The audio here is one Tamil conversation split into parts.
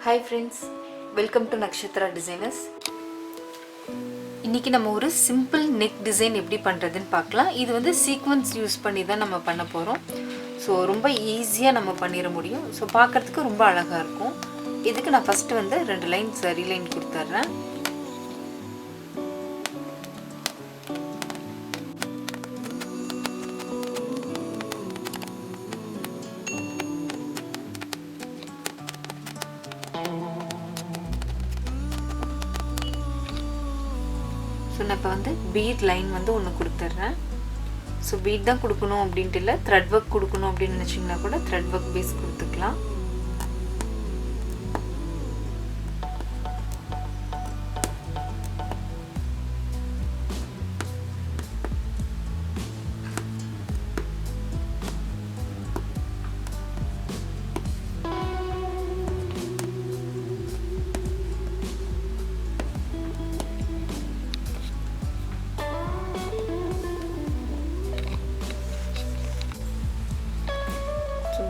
Hi friends, welcome to Nakshatra Designers. இன்னைக்கு நம்ம ஒரு சிம்பிள் neck design எப்படி பண்றதுன்னு பார்க்கலாம். இது வந்து sequence யூஸ் பண்ணி தான் நம்ம பண்ண போறோம். சோ ரொம்ப ஈஸியா நம்ம பண்ணிர முடியும். சோ பார்க்கிறதுக்கு ரொம்ப அழகா இருக்கும். இதுக்கு நான் ஃபர்ஸ்ட் வந்து ரெண்டு லைன் சரி லைன் கொடுத்துறேன். நான் இப்ப வந்து bead line வந்து ஒன்னு கொடுத்துறேன். சோ bead தான் கொடுக்கணும் அப்படினு இல்ல, thread work கொடுக்கணும் அப்படி நினைச்சீங்கன்னா கூட thread work பேஸ் கொடுத்துக்கலாம்.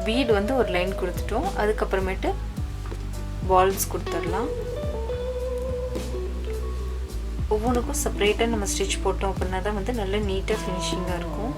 bead வந்து ஒரு லைன் கொடுத்துட்டோம். அதுக்கு அப்புறமேட்டு balls கொடுத்துறலாம். ஒவ்வொன்றுக்கும் செப்பரேட்டா நம்ம ஸ்டிட்ச் போட்டோம் அப்படினா தான் வந்து நல்ல நீட்டா ஃபினிஷிங்கா இருக்கும்.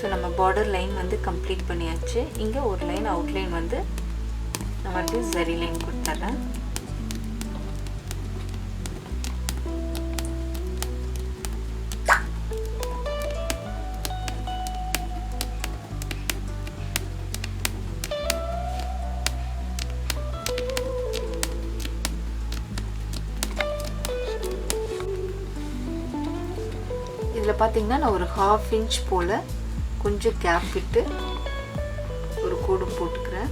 So நம்ம border line வந்து complete பண்ணியாச்சு. இங்க ஒரு லைன் outline வந்து நான் வந்து zari line கொடுத்துறேன். இதுல பாத்தீங்கன்னா நான் ஒரு 1/2 inch போல கொஞ்சம் கேப் விட்டு ஒரு கோடு போட்டுக்கிறேன்.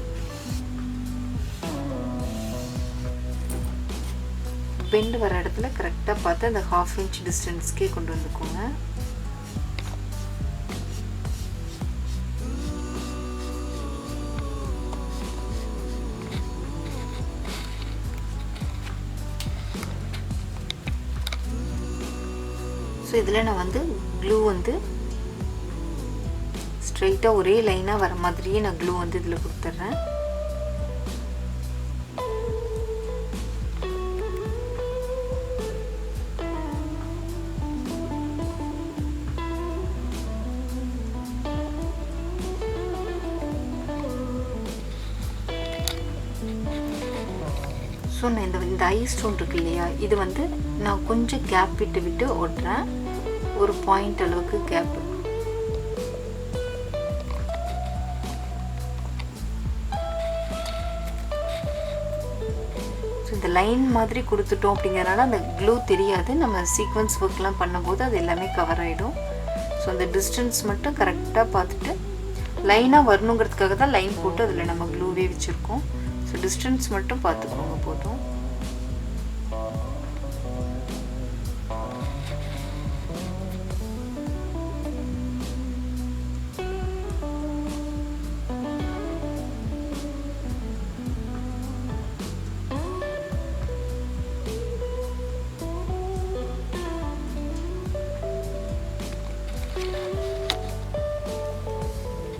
பெண்ட் வர இடத்துல கரெக்ட்டா பார்த்து அந்த 1/2 inch டிஸ்டன்ஸ்க்கே கொண்டு வந்துக்கோங்க. சோ இதுல நான் வந்து க்ளூ வந்து ஸ்ட்ரைட்டா ஒரே லைனா வர மாதிரியே நான் க்ளூ வந்து இதுல கொடுத்துறேன். சோ நான் இந்த ஐ ஸ்டோன் இருக்கு இல்லையா, இது வந்து நான் கொஞ்சம் கேப் விட்டு ஒட்றேன். ஒரு பாயிண்ட் அளவுக்கு கேப். இந்த லைன் மாதிரி கொடுத்துட்டோம் அப்படிங்கறனால அந்த க்ளூ தெரியாது. நம்ம சீக்வென்ஸ் வர்க்லாம் பண்ணும்போது அது எல்லாமே கவர் ஆயிடும். சோ அந்த டிஸ்டன்ஸ் மட்டும் கரெக்ட்டா பார்த்துட்டு லைனா வரணும்ங்கிறதுக்காக தான் லைன் போட்டு அதுல நம்ம க்ளூவே வச்சிருக்கோம். சோ டிஸ்டன்ஸ் மட்டும் பார்த்துக்கோங்க போதும்.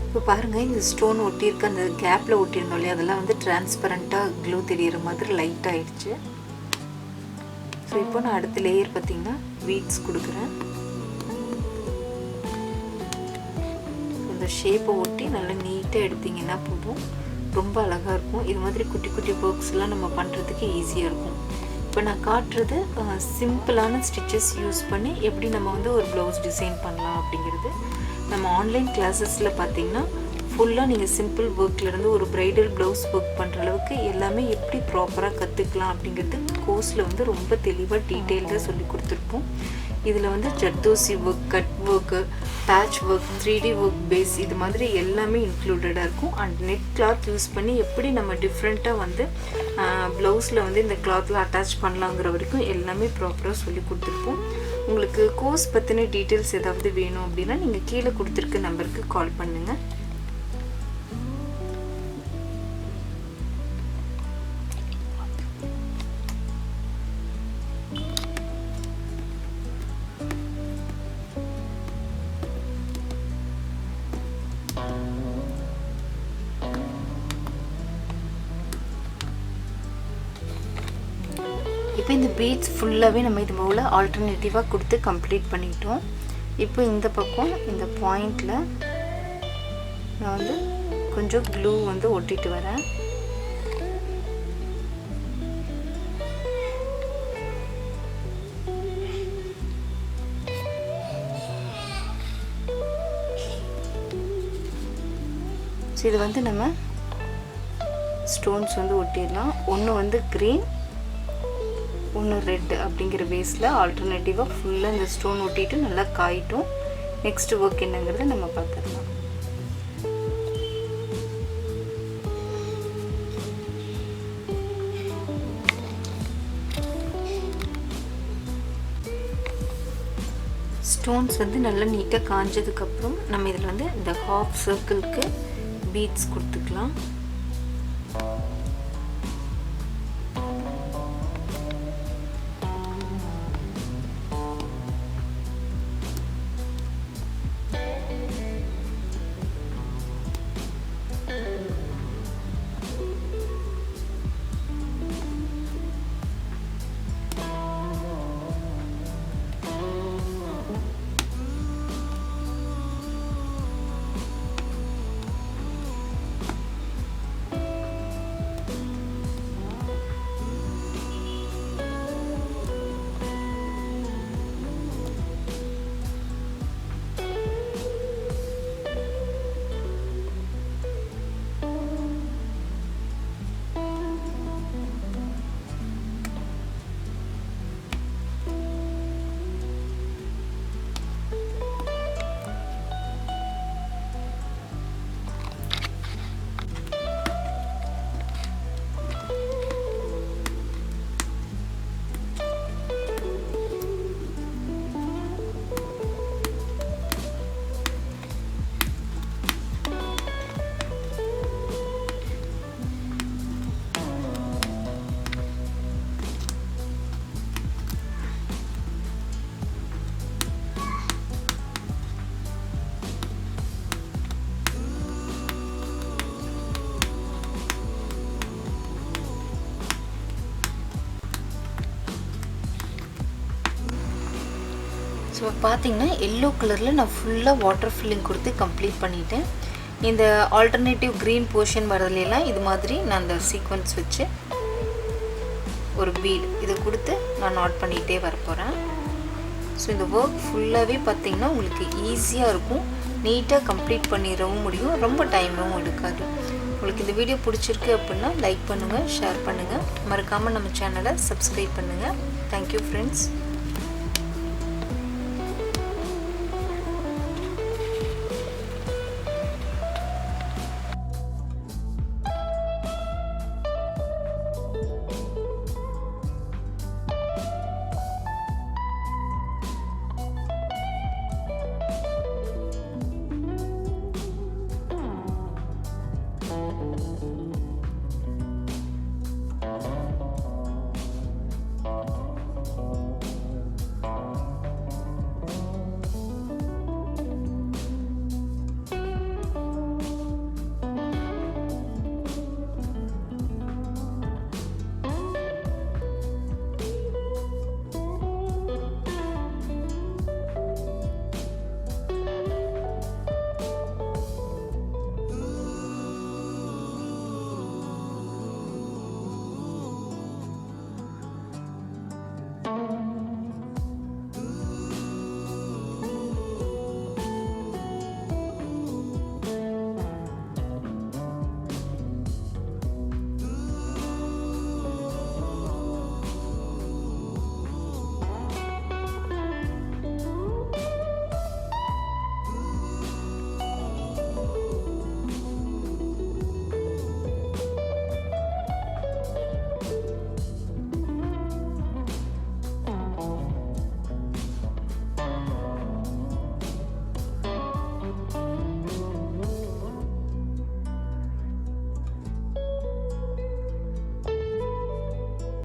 இப்போ பாருங்க, இந்த ஸ்டோன் ஒட்டி இருக்க அந்த கேப்ல ஒட்டி இருந்தோம் இல்லையா, அதெல்லாம் வந்து டிரான்ஸ்பரண்டா க்ளூ தெரியற மாதிரி லைட் ஆயிடுச்சு. ஸோ இப்போ நான் அடுத்த லேயர் பார்த்தீங்கன்னா பீட்ஸ் கொடுக்குறேன். இந்த ஷேப்பை ஒட்டி நல்லா நீட்டாக எடுத்தீங்கன்னா போதும், ரொம்ப அழகா இருக்கும். இது மாதிரி குட்டி குட்டி ஒர்க்ஸ்லாம் நம்ம பண்ணுறதுக்கு ஈஸியாக இருக்கும். இப்போ நான் காட்டுறது சிம்பிளான ஸ்டிச்சஸ் யூஸ் பண்ணி எப்படி நம்ம வந்து ஒரு ப்ளவுஸ் டிசைன் பண்ணலாம் அப்படிங்கிறது. நம்ம ஆன்லைன் கிளாஸஸ்ல பாத்தீங்கன்னா ஃபுல்லா நீங்க சிம்பிள் வர்க்ல இருந்து ஒரு பிரைடல் ப்ளவுஸ் வர்க் பண்ற அளவுக்கு எல்லாமே எப்படி ப்ராப்பரா கத்துக்கலாம் அப்படிங்கிறது கோர்ஸ்ல வந்து ரொம்ப தெளிவா டீடைலா சொல்லி கொடுத்திருப்போம். இதுல வந்து zardozi work, cut work, patch work, 3D work base இது மாதிரி எல்லாமே இன்க்ளூடடா இருக்கும். அண்ட் நெட் கிளாத் யூஸ் பண்ணி எப்படி நம்ம டிஃபரெண்டா வந்து ப்ளவுஸ்ல வந்து இந்த கிளாத்ல அட்டாச் பண்ணலாம்ங்கற வரைக்கும் எல்லாமே ப்ராப்பரா சொல்லி கொடுத்திருப்போம். உங்களுக்கு கோர்ஸ் பத்தின டீடைல்ஸ் ஏதாவது வேணும் அப்படினா நீங்க கீழ கொடுத்திருக்க நம்பருக்கு கால் பண்ணுங்க. இப்போ இந்த பீட்ஸ் ஃபுல்லாகவே நம்ம இது போல் ஆல்டர்னேட்டிவாக கொடுத்து கம்ப்ளீட் பண்ணிட்டோம். இப்போ இந்த பக்கம் இந்த பாயிண்டில் நான் வந்து கொஞ்சம் க்ளூ வந்து ஒட்டிட்டு வரேன். ஸோ இது வந்து நம்ம ஸ்டோன்ஸ் வந்து ஒட்டிடலாம். ஒன்று வந்து க்ரீன், ஒன்று ரெட் அப்படிங்கிற பேஸில் ஆல்டர்னேட்டிவாக ஃபுல்லாக இந்த ஸ்டோன் ஒட்டிட்டு நல்லா காயிட்டும். நெக்ஸ்ட் ஒர்க் என்னங்கிறத நம்ம பார்த்துடலாம். ஸ்டோன்ஸ் வந்து நல்லா நீட்டாக காஞ்சதுக்கப்புறம் நம்ம இதில் வந்து இந்த ஹாஃப் சர்க்கிள்க்கு பீட்ஸ் கொடுத்துக்கலாம். ஸோ பார்த்தீங்கன்னா எல்லோ கலரில் நான் ஃபுல்லாக வாட்டர் ஃபில்லிங் கொடுத்து கம்ப்ளீட் பண்ணிட்டேன். இந்த ஆல்டர்னேட்டிவ் க்ரீன் போர்ஷன் வரதுலாம் இது மாதிரி நான் அந்த சீக்வன்ஸ் வச்சு ஒரு பீட் இதை கொடுத்து நான் நாட் பண்ணிகிட்டே வரப்போகிறேன். ஸோ இந்த ஒர்க் ஃபுல்லாகவே பார்த்திங்கன்னா உங்களுக்கு ஈஸியாக இருக்கும். நீட்டாக கம்ப்ளீட் பண்ணிடவும் முடியும். ரொம்ப டைமும் எடுக்காது. உங்களுக்கு இந்த வீடியோ பிடிச்சிருக்கு அப்படின்னா லைக் பண்ணுங்கள், ஷேர் பண்ணுங்கள், மறக்காமல் நம்ம சேனலை சப்ஸ்கிரைப் பண்ணுங்கள். Thank you friends.